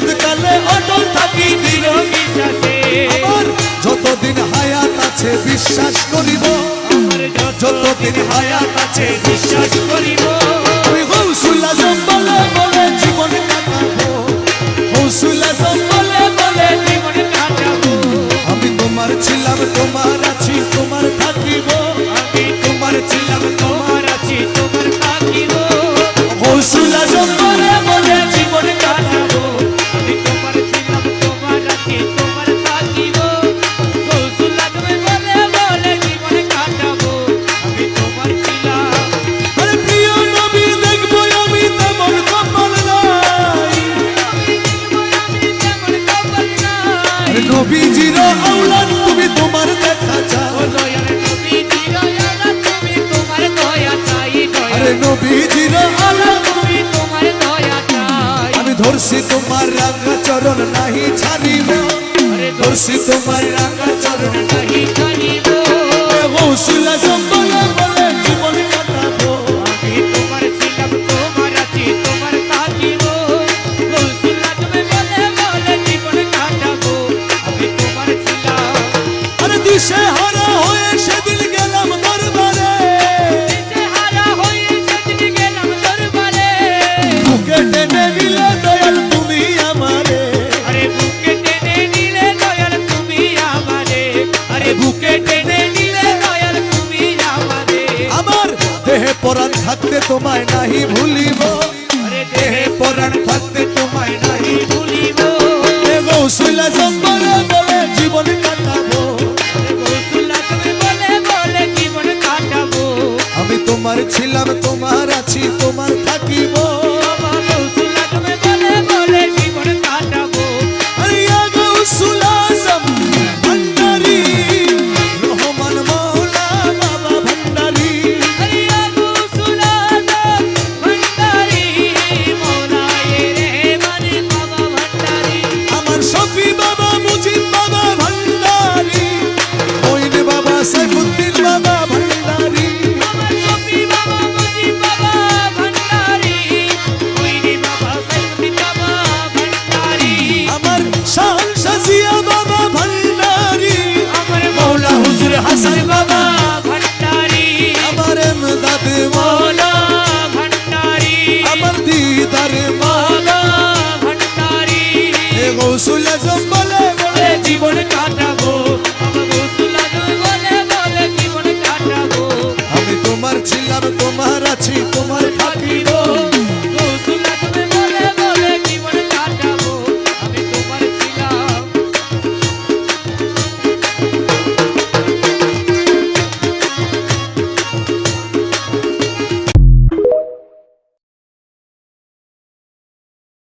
বিপদ কালে অটল থাকি দৃঢ় বিশ্বাসে। আমার যতদিন হায়াত আছে বিশ্বাস করিব, আমার যতদিন হায়াত আছে বিশ্বাস করিব। আমি গৌসুল আজম বলে বলে জীবন কাটাবো, গৌসুল আজম বলে বলে জীবন কাটাবো। আমি তোমার ছিলাম তোমার আছি তোমার থাকিব, আমি তোমার ছিলাম তোমার আছি তোমার থাকিব। গৌসুল আজম বলে বলে জীবন কাটাবো, আমি তোমার ছিলাম তোমার আছি তোমার থাকিব। গৌসুল আজম বলে বলে জীবন কাটাবো, আমি তোমার ছিলাম। আরে প্রিয় নবী দেখবো আমি তেমন কপাল নাই, আরে নবীজির আওলাদ তুমি তোমার দেখা চাও, আরে নবীজির আওলাদ তুমি তোমার দয়া চাই। আমি ধরছি তোমার রাঙা চরণ নাহি ছাড়িব, আরে ধরছি তোমার রাঙা চরণ নাহি ছাড়িব। গৌসুল আজম বলে বলে জীবন কাটাবো, আমি তোমার ছিলাম তোমার আছি তোমার থাকিব। গৌসুল আজম বলে বলে জীবন কাটাবো, আমি তোমার ছিলাম। আরে দিশে হারা হয়ে সেদিন গেলাম দরবারে, দিশে হারা হয়ে সেদিন গেলাম দরবারে। বুকে টেনে নিলে দয়াল তুমি আমারে, আরে বুকে টেনে নিলে দয়াল তুমি আমারে, আরে বুকে টেনে নিলে দয়াল তুমি আমারে। আমার দেহে পরাণ থাকতে তোমায় নাহি ভুলিব, আরে দেহে পরাণ থাকতে